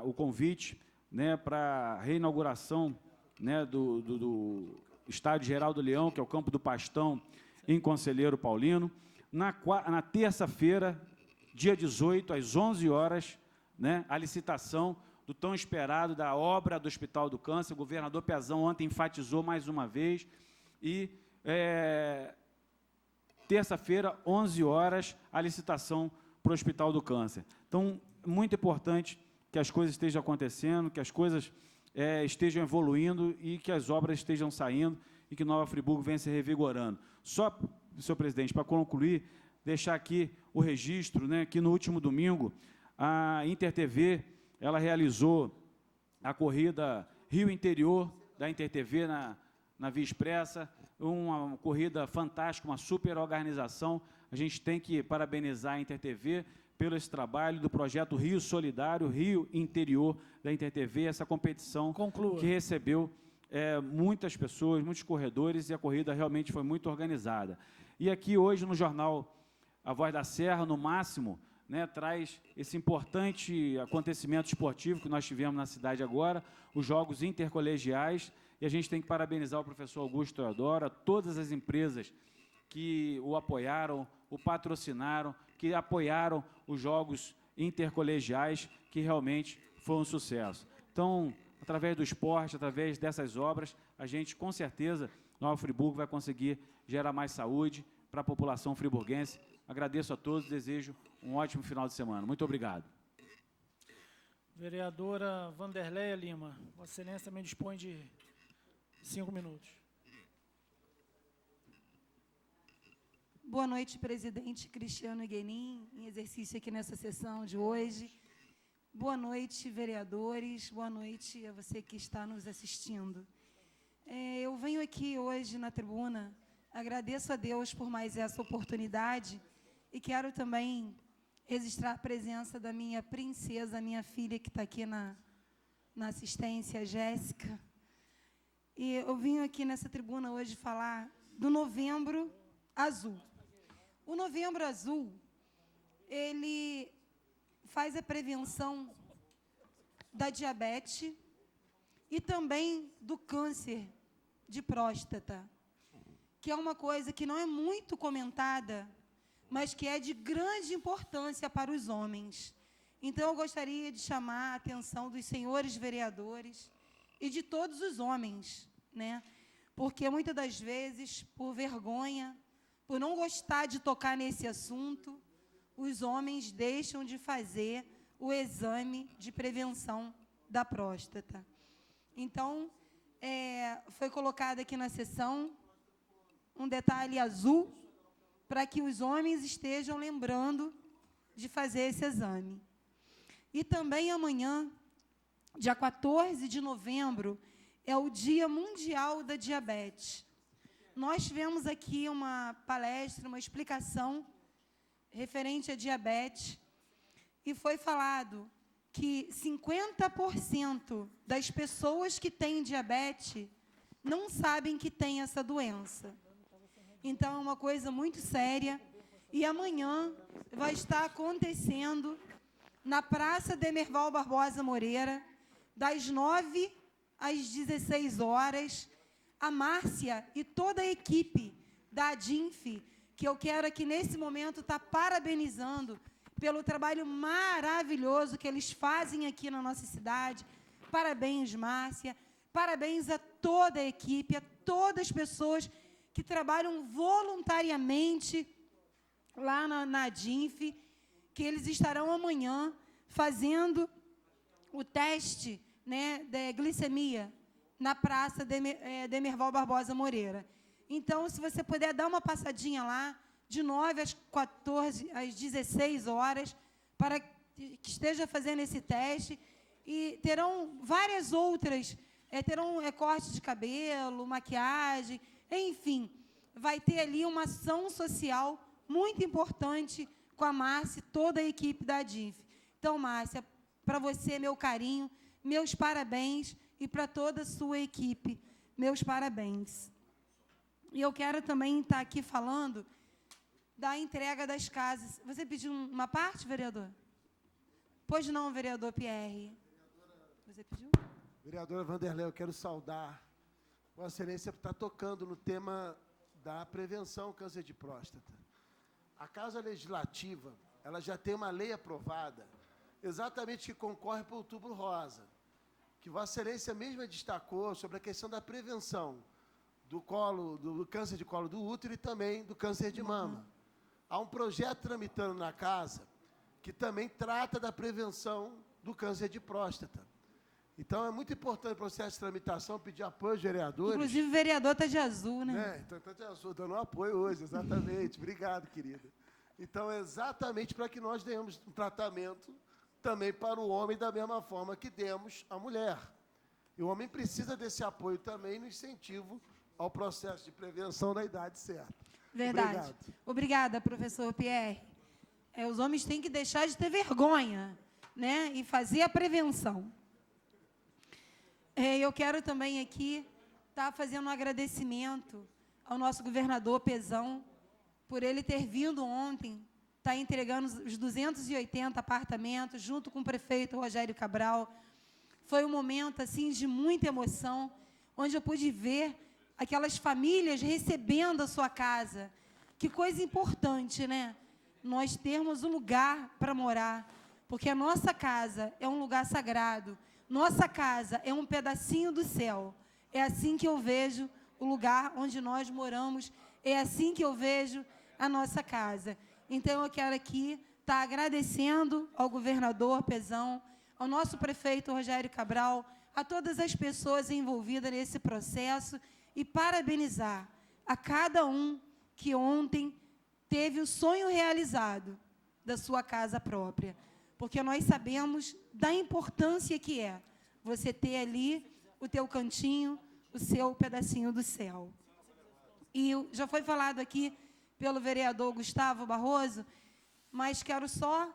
o convite, né, para a reinauguração, né, do Estádio Geraldo Leão, que é o Campo do Pastão, em Conselheiro Paulino. Na terça-feira, dia 18, às 11 horas, né, a licitação do tão esperado da obra do Hospital do Câncer. O governador Pezão ontem enfatizou mais uma vez. E terça-feira, 11 horas, a licitação para o Hospital do Câncer. Então, muito importante que as coisas estejam acontecendo, que as coisas estejam evoluindo e que as obras estejam saindo e que Nova Friburgo venha se revigorando. Só, senhor presidente, para concluir, deixar aqui o registro, né, que no último domingo a InterTV ela realizou a corrida Rio Interior da InterTV na Via Expressa, uma corrida fantástica, uma super organização. A gente tem que parabenizar a InterTV pelo esse trabalho do projeto Rio Solidário, Rio Interior da InterTV, essa competição que recebeu muitas pessoas, muitos corredores, e a corrida realmente foi muito organizada. E aqui hoje no jornal A Voz da Serra, no máximo, né, traz esse importante acontecimento esportivo que nós tivemos na cidade agora, os Jogos Intercolegiais, e a gente tem que parabenizar o professor Augusto Teodoro, todas as empresas que o apoiaram, o patrocinaram, que apoiaram os Jogos Intercolegiais, que realmente foi um sucesso. Então, através do esporte, através dessas obras, a gente, com certeza, Nova Friburgo vai conseguir gerar mais saúde para a população friburguense. Agradeço a todos, desejo um ótimo final de semana. Muito obrigado. Vereadora Vanderleia Lima, Vossa Excelência também dispõe de 5 minutos. Boa noite, presidente Cristiano Guenin, em exercício aqui nessa sessão de hoje. Boa noite, vereadores. Boa noite a você que está nos assistindo. Eu venho aqui hoje na tribuna, agradeço a Deus por mais essa oportunidade e quero também registrar a presença da minha princesa, minha filha que está aqui na assistência, Jéssica. E eu vim aqui nessa tribuna hoje falar do Novembro Azul. O Novembro Azul, ele faz a prevenção da diabetes e também do câncer de próstata, que é uma coisa que não é muito comentada, mas que é de grande importância para os homens. Então, eu gostaria de chamar a atenção dos senhores vereadores e de todos os homens, né? Porque, muitas das vezes, por vergonha, por não gostar de tocar nesse assunto, os homens deixam de fazer o exame de prevenção da próstata. Então, foi colocado aqui na sessão um detalhe azul para que os homens estejam lembrando de fazer esse exame. E também amanhã, dia 14 de novembro, é o Dia Mundial da Diabetes. Nós tivemos aqui uma palestra, uma explicação referente à diabetes, e foi falado que 50% das pessoas que têm diabetes não sabem que têm essa doença. Então, é uma coisa muito séria. E amanhã vai estar acontecendo na Praça Demerval Barbosa Moreira, das 9 às 16 horas, a Márcia e toda a equipe da ADINF, que eu quero aqui nesse momento estar parabenizando pelo trabalho maravilhoso que eles fazem aqui na nossa cidade. Parabéns, Márcia. Parabéns a toda a equipe, a todas as pessoas que trabalham voluntariamente lá na ADINF, que eles estarão amanhã fazendo o teste, né, da glicemia na Praça Demerval Barbosa Moreira. Então, se você puder dar uma passadinha lá, de 9 às 14, às 16 horas, para que esteja fazendo esse teste, e terão várias outras, terão corte de cabelo, maquiagem, enfim, vai ter ali uma ação social muito importante com a Márcia e toda a equipe da ADINF. Então, Márcia, para você, meu carinho, meus parabéns, e para toda a sua equipe, meus parabéns. E eu quero também estar aqui falando da entrega das casas. Você pediu uma parte, vereador? Pois não, vereador Pierre. Você pediu? Vereadora Vanderleia, eu quero saudar Vossa Excelência por estar tocando no tema da prevenção ao câncer de próstata. A Casa Legislativa, ela já tem uma lei aprovada, exatamente que concorre para o Outubro Rosa, que Vossa Excelência mesma destacou sobre a questão da prevenção do câncer de colo do útero e também do câncer de mama. Há um projeto tramitando na casa que também trata da prevenção do câncer de próstata. Então, é muito importante o processo de tramitação, pedir apoio aos vereadores. Inclusive, o vereador está de azul, né? Então, está de azul, dando apoio hoje, exatamente. Obrigado, querida. Então, é exatamente para que nós demos um tratamento também para o homem, da mesma forma que demos à mulher. E o homem precisa desse apoio também no incentivo ao processo de prevenção na idade certa. Verdade. Obrigado. Obrigada, professor Pierre. Os homens têm que deixar de ter vergonha, né, e fazer a prevenção. Eu quero também aqui estar fazendo um agradecimento ao nosso governador Pezão, por ele ter vindo ontem, está entregando os 280 apartamentos, junto com o prefeito Rogério Cabral. Foi um momento assim de muita emoção, onde eu pude ver aquelas famílias recebendo a sua casa. Que coisa importante, né? Nós termos um lugar para morar, porque a nossa casa é um lugar sagrado. Nossa casa é um pedacinho do céu. É assim que eu vejo o lugar onde nós moramos, é assim que eu vejo a nossa casa. Então, eu quero aqui estar agradecendo ao governador Pezão, ao nosso prefeito Rogério Cabral, a todas as pessoas envolvidas nesse processo e parabenizar a cada um que ontem teve o sonho realizado da sua casa própria. Porque nós sabemos da importância que é você ter ali o teu cantinho, o seu pedacinho do céu. E já foi falado aqui pelo vereador Gustavo Barroso, mas quero só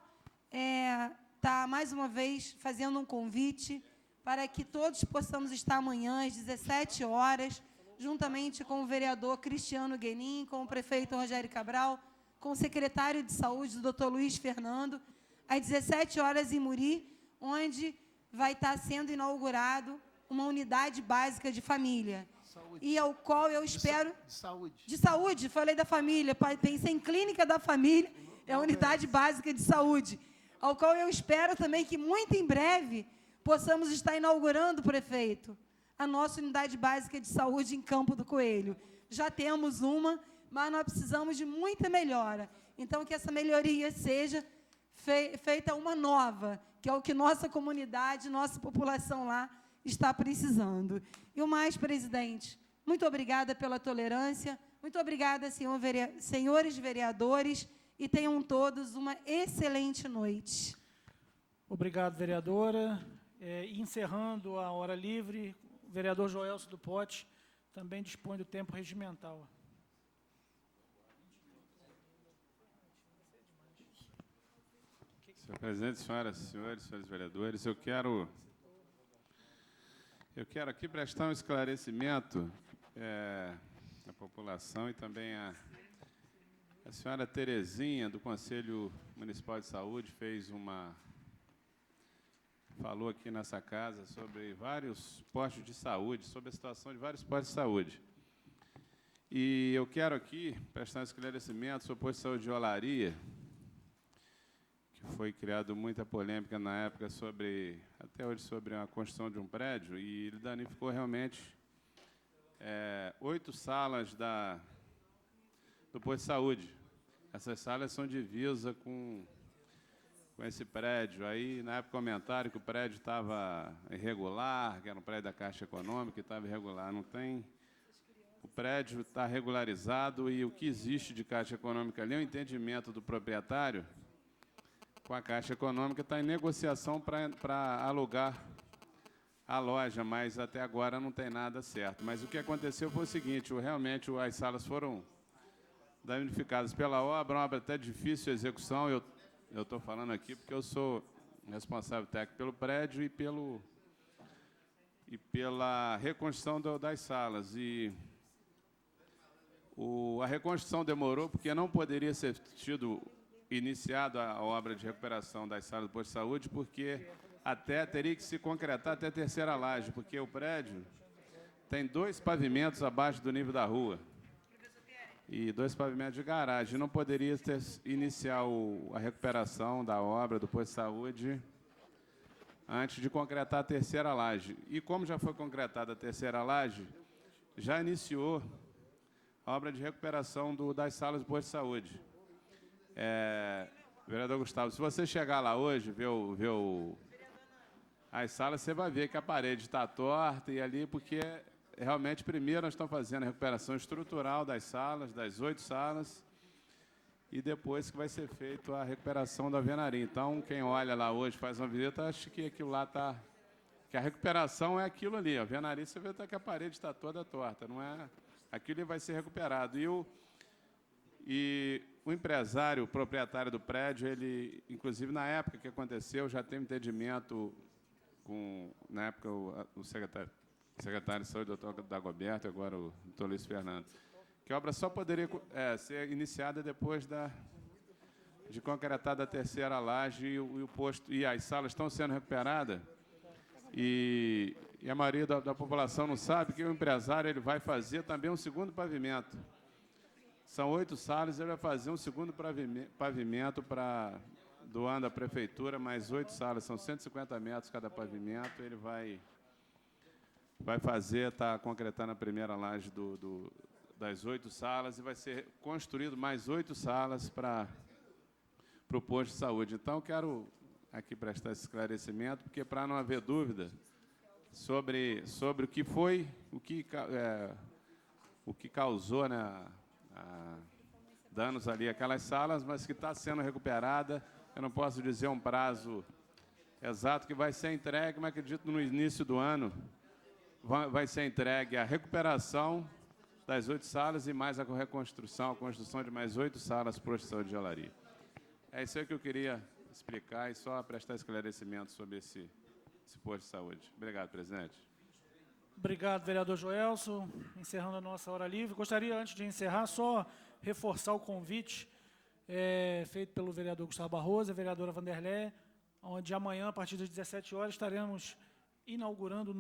estar mais uma vez fazendo um convite para que todos possamos estar amanhã às 17 horas, juntamente com o vereador Cristiano Guenin, com o prefeito Rogério Cabral, com o secretário de Saúde, o Dr. Luiz Fernando, às 17 horas em Muri, onde vai estar sendo inaugurado uma unidade básica de família. Saúde. E ao qual eu espero... De saúde. De saúde, falei da família, pensei em clínica da família, é a unidade básica de saúde, ao qual eu espero também que muito em breve possamos estar inaugurando, prefeito, a nossa unidade básica de saúde em Campo do Coelho. Já temos uma, mas nós precisamos de muita melhora. Então, que essa melhoria seja feita uma nova, que é o que nossa comunidade, nossa população lá está precisando. E o mais, presidente, muito obrigada pela tolerância, muito obrigada, senhores vereadores, e tenham todos uma excelente noite. Obrigado, vereadora. Encerrando a hora livre, o vereador Joelso do Pote também dispõe do tempo regimental. Senhor presidente, senhoras e senhores vereadores, eu quero aqui prestar um esclarecimento à população e também a senhora Terezinha, do Conselho Municipal de Saúde, falou aqui nessa casa sobre vários postos de saúde, sobre a situação de vários postos de saúde. E eu quero aqui prestar um esclarecimento sobre o posto de saúde de Olaria, que foi criado muita polêmica na época até hoje, sobre a construção de um prédio, e ele danificou realmente 8 salas do posto de saúde. Essas salas são divisa com esse prédio. Aí, na época, comentaram que o prédio estava irregular, que era um prédio da Caixa Econômica, que estava irregular. Não tem. O prédio está regularizado e o que existe de Caixa Econômica ali é o entendimento do proprietário com a Caixa Econômica, está em negociação para alugar a loja, mas até agora não tem nada certo. Mas o que aconteceu foi o seguinte, realmente as salas foram danificadas pela obra, uma obra até difícil de execução. Eu estou falando aqui porque eu sou responsável técnico pelo prédio e pela reconstrução das salas. E a reconstrução demorou porque não poderia ser iniciado a obra de recuperação das salas do posto de saúde, porque teria que se concretar até a terceira laje, porque o prédio tem 2 pavimentos abaixo do nível da rua e 2 pavimentos de garagem. Não poderia iniciar a recuperação da obra do posto de saúde antes de concretar a terceira laje. E como já foi concretada a terceira laje, já iniciou a obra de recuperação das salas do posto de saúde. Vereador Gustavo, se você chegar lá hoje, ver as salas, você vai ver que a parede está torta e ali, porque realmente, primeiro, nós estamos fazendo a recuperação estrutural das salas, das 8 salas, e depois que vai ser feita a recuperação da alvenaria. Então, quem olha lá hoje, faz uma visita, acha que aquilo lá está... que a recuperação é aquilo ali. A alvenaria, você vê que a parede está toda torta, não é? Aquilo vai ser recuperado. E o empresário, o proprietário do prédio, ele, inclusive, na época que aconteceu, já teve entendimento com, na época, o secretário de Saúde, o doutor Dagoberto, agora o doutor Luiz Fernando. que a obra só poderia ser iniciada depois de concretada a terceira laje e o posto, e as salas estão sendo recuperadas. E a maioria da população não sabe que o empresário ele vai fazer também um segundo pavimento. São 8 salas, ele vai fazer um segundo pavimento doando à prefeitura, mais 8 salas, são 150 metros cada pavimento, ele vai fazer, está concretando a primeira laje das 8 salas e vai ser construído mais 8 salas para o posto de saúde. Então, quero aqui prestar esse esclarecimento, porque para não haver dúvida sobre o que foi, o que causou, né, danos ali aquelas salas, mas que está sendo recuperada. Eu não posso dizer um prazo exato que vai ser entregue, mas acredito no início do ano vai ser entregue a recuperação das 8 salas e mais a reconstrução, a construção de mais 8 salas para o posto de saúde de Olaria. É isso aí que eu queria explicar e só prestar esclarecimento sobre esse posto de saúde. Obrigado, presidente. Obrigado, vereador Joelson. Encerrando a nossa hora livre. Gostaria, antes de encerrar, só reforçar o convite feito pelo vereador Gustavo Barroso e a vereadora Vanderlé, onde amanhã, a partir das 17 horas, estaremos inaugurando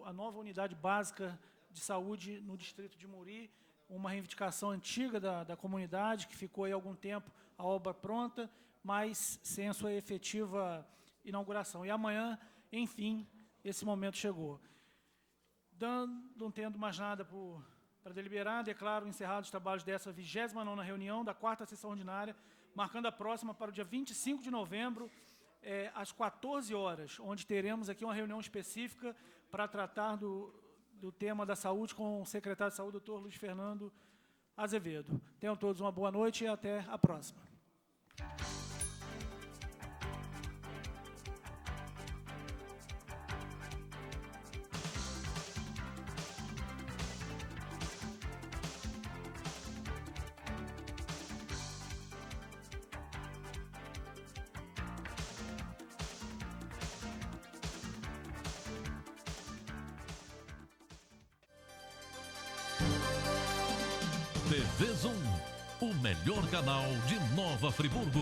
a nova unidade básica de saúde no distrito de Muri, uma reivindicação antiga da comunidade, que ficou aí há algum tempo a obra pronta, mas sem a sua efetiva inauguração. E amanhã, enfim, esse momento chegou. Não tendo mais nada para deliberar, declaro encerrados os trabalhos dessa 29ª reunião da 4ª sessão ordinária, marcando a próxima para o dia 25 de novembro, às 14 horas, onde teremos aqui uma reunião específica para tratar do tema da saúde com o secretário de Saúde, doutor Luiz Fernando Azevedo. Tenham todos uma boa noite e até a próxima. TV Zoom, o melhor canal de Nova Friburgo.